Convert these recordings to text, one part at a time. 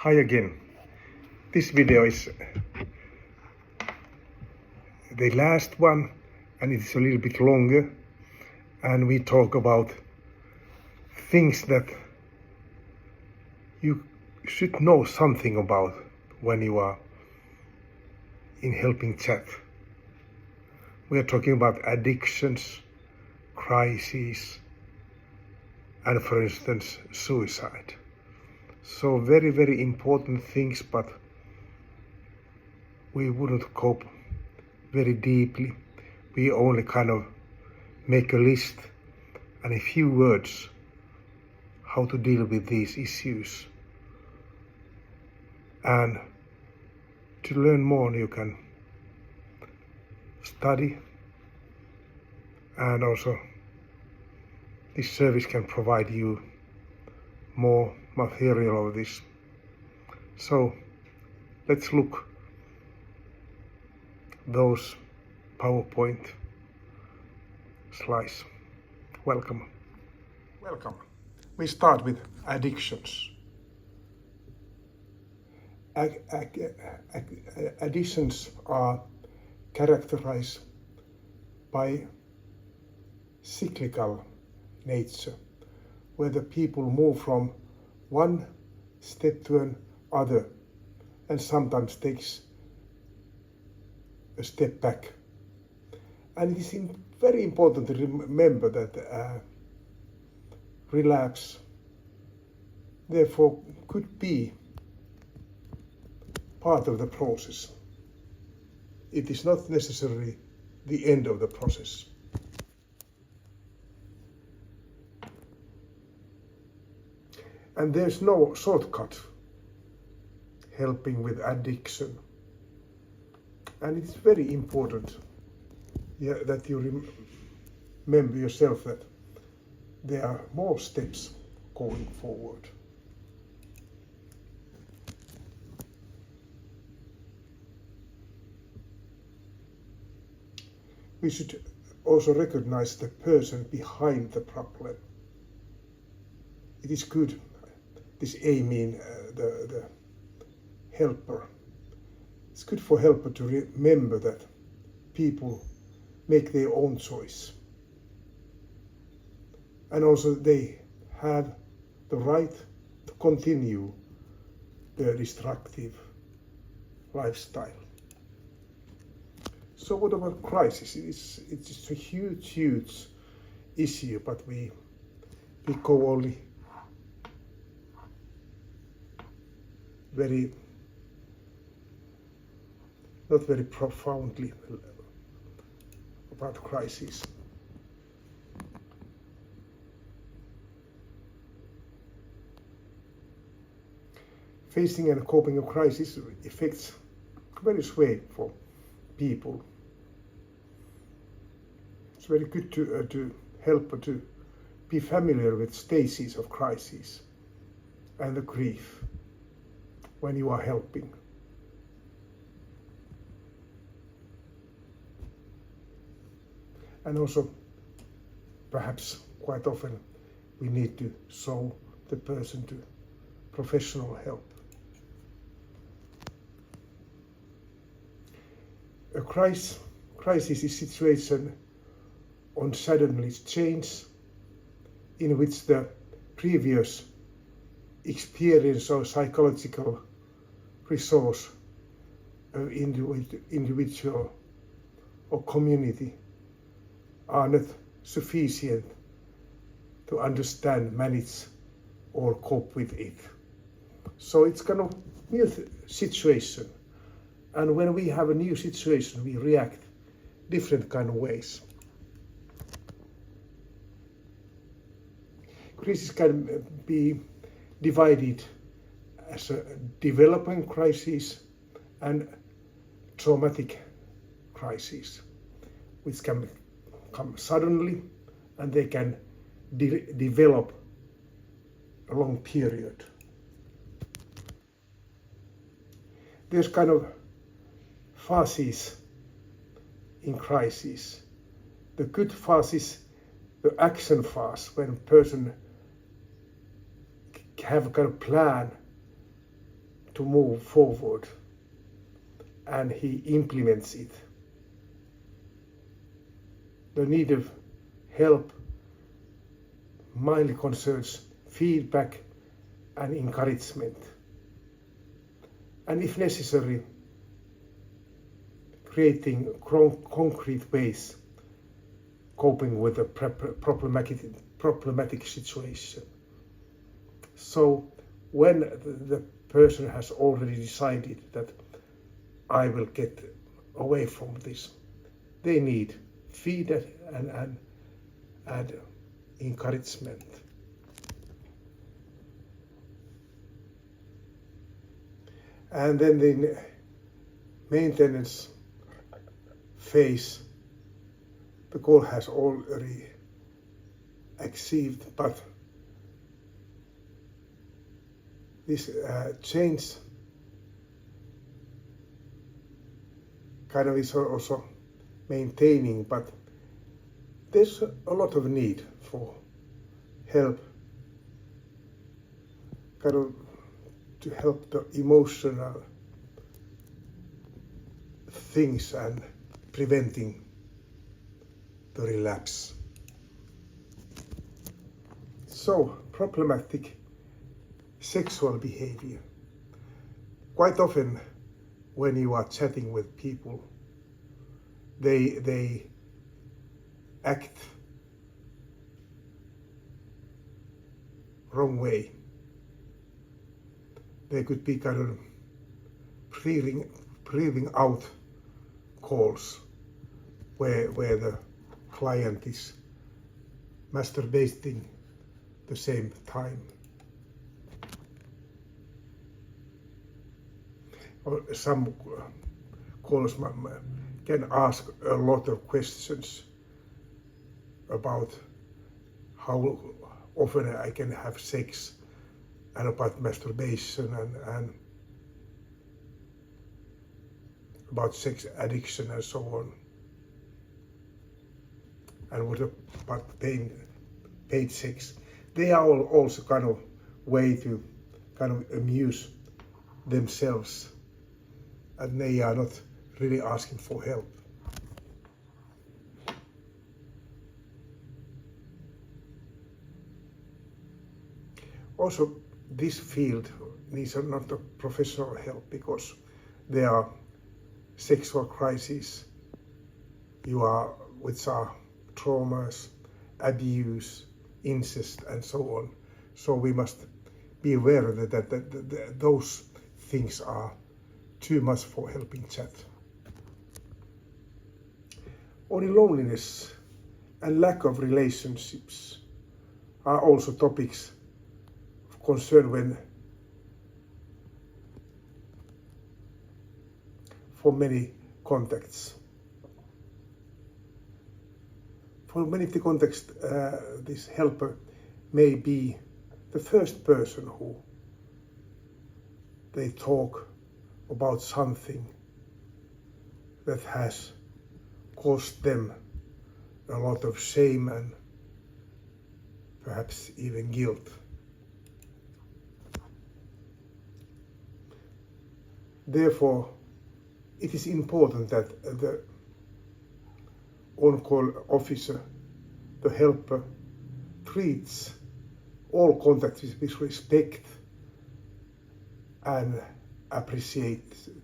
Hi again. This video is the last one and it's a little bit longer, and we talk about things that you should know something about when you are in helping chat. We are talking about addictions, crises, and for instance suicide. So very, very important things, but we wouldn't cope very deeply. We only kind of make a list and a few words how to deal with these issues. And to learn more, you can study, and also this service can provide you more material of this. So let's look those PowerPoint slides. Welcome. We start with addictions. Addictions are characterized by cyclical nature, where the people move from one step to another and sometimes takes a step back. And it is very important to remember that relapse therefore could be part of the process. It is not necessarily the end of the process. And there's no shortcut helping with addiction. And it's very important that you remember yourself that there are more steps going forward. We should also recognize the person behind the problem. It is good, this I mean the helper. It's good for helper to remember that people make their own choice. And also they have the right to continue their destructive lifestyle. So what about crisis? It's a huge issue, but we go only not very profoundly about crisis. Facing and coping a crisis affects various ways for people. It's very good to help to be familiar with stages of crisis and the grief when you are helping. And also, perhaps quite often, we need to show the person to professional help. A crisis is a situation on suddenly change in which the previous experience or psychological resource of individual or community are not sufficient to understand, manage, or cope with it. So it's kind of new situation. And when we have a new situation, we react different kind of ways. Crisis can be divided as a developing crisis and traumatic crisis, which can come suddenly and they can develop a long period. There's kind of phases in crisis. The good phase is the action phase, when a person have a kind of plan to move forward and he implements it. The need of help mainly concerns feedback and encouragement, and if necessary, creating concrete ways coping with a problematic situation. So when the person has already decided that I will get away from this, they need feedback and encouragement. And then the maintenance phase, the goal has already achieved, but this change kind of is also maintaining, but there's a lot of need for help, kind of to help the emotional things and preventing the relapse. So, problematic sexual behavior. Quite often when you are chatting with people, they act wrong way. They could be kind of breathing out calls where the client is masturbating the same time. Or some callers can ask a lot of questions about how often I can have sex and about masturbation and about sex addiction and so on. And what about paid sex? They are also kind of way to kind of amuse themselves, and they are not really asking for help. Also, this field needs not a professional help because there are sexual crises, which are traumas, abuse, incest, and so on. So we must be aware that those things are too much for helping chat. Only loneliness and lack of relationships are also topics of concern when for many contacts. For many of the contexts, this helper may be the first person who they talk about something that has caused them a lot of shame and perhaps even guilt. Therefore, it is important that the on-call officer, the helper, treats all contacts with respect and appreciation.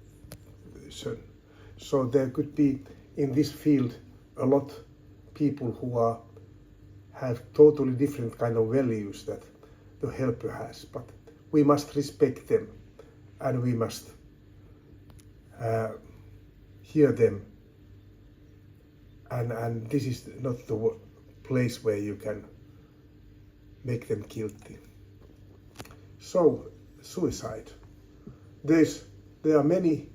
So there could be in this field a lot of people who have totally different kind of values that the helper has, but we must respect them and we must hear them, and this is not the place where you can make them guilty. So, suicide. There are many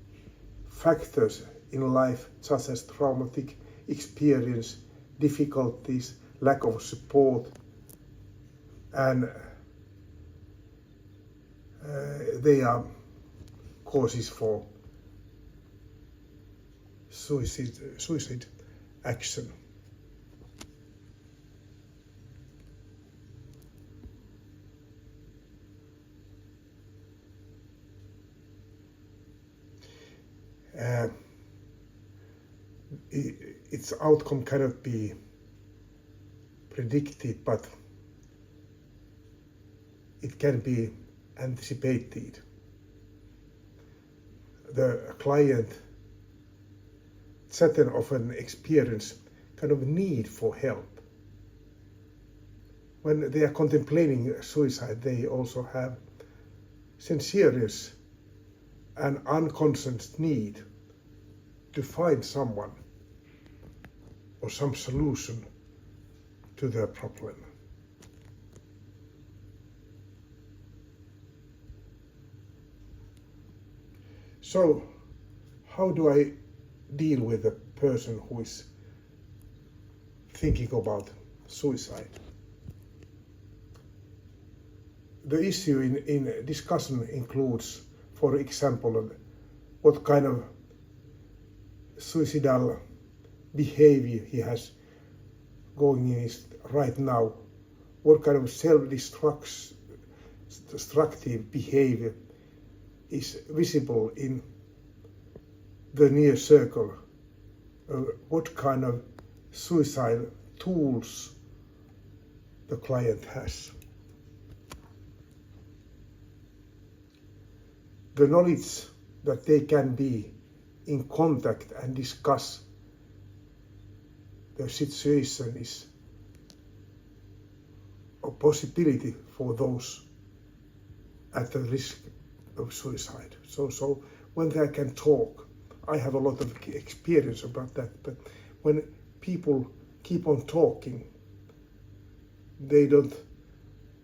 factors in life, such as traumatic experience, difficulties, lack of support, and they are causes for suicide action. uh, its outcome cannot be predicted, but it can be anticipated. The client certain often experience kind of need for help. When they are contemplating suicide, they also have sincere and unconscious need to find someone or some solution to their problem. So, how do I deal with a person who is thinking about suicide? The issue in discussion includes, for example, what kind of suicidal behavior he has going in his right now, what kind of self-destructive behavior is visible in the near circle, what kind of suicide tools the client has. The knowledge that they can be in contact and discuss the situation is a possibility for those at the risk of suicide. So when they can talk, I have a lot of experience about that, but when people keep on talking, they don't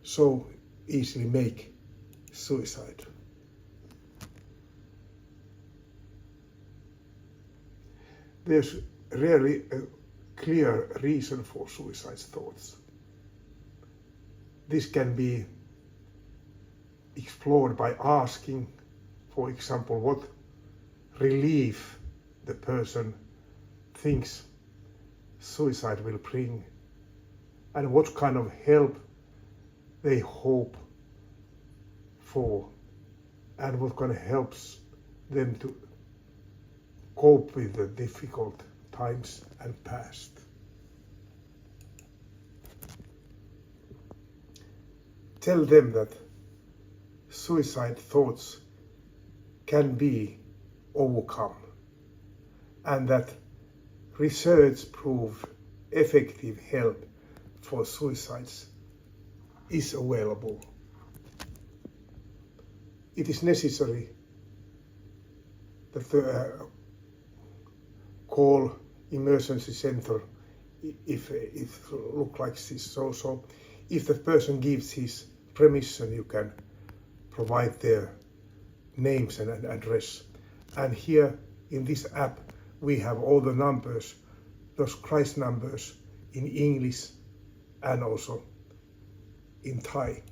so easily make suicide. There's rarely a clear reason for suicide thoughts. This can be explored by asking, for example, what relief the person thinks suicide will bring, and what kind of help they hope for, and what kind of helps them to cope with the difficult times and past. Tell them that suicide thoughts can be overcome, and that research proof effective help for suicides is available. It is necessary that call emergency center if it looks like this. So if the person gives his permission, you can provide their names and address. And here in this app, we have all the numbers, those crisis numbers in English and also in Thai.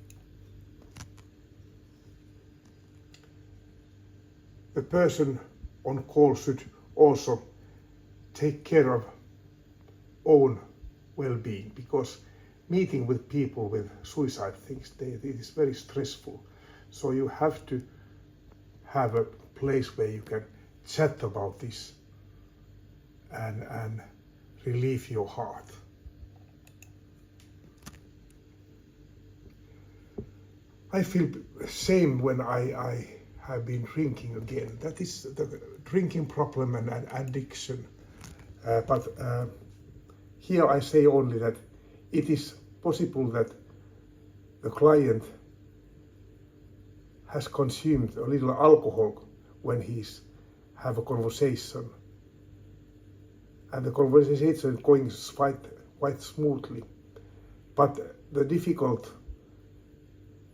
The person on call should also take care of own well-being, because meeting with people with suicide things, it is very stressful. So you have to have a place where you can chat about this and relieve your heart. I feel same when I have been drinking again. That is the drinking problem and addiction. But here I say only that it is possible that the client has consumed a little alcohol when he's have a conversation, and the conversation is going quite smoothly, but the difficult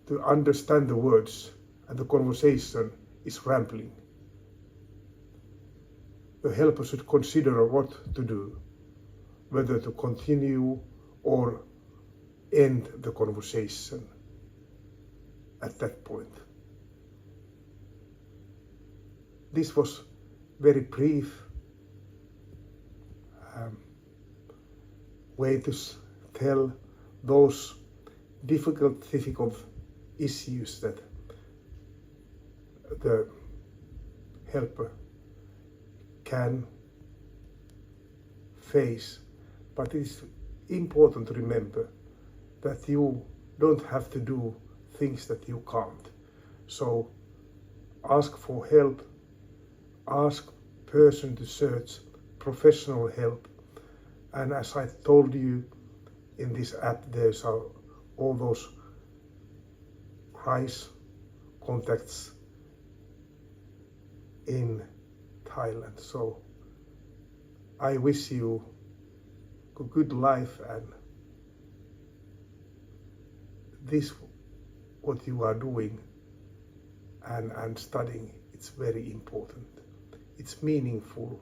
to understand the words and the conversation is rambling. The helper should consider what to do, whether to continue or end the conversation at that point. This was very brief way to tell those difficult issues that the helper can face. But it's important to remember that you don't have to do things that you can't. So ask for help, ask person to search professional help. And as I told you, in this app there's all those crisis contacts in Thailand. So I wish you a good life, and this what you are doing and studying, it's very important. It's meaningful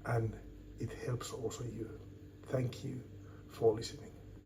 and it helps also you. Thank you for listening.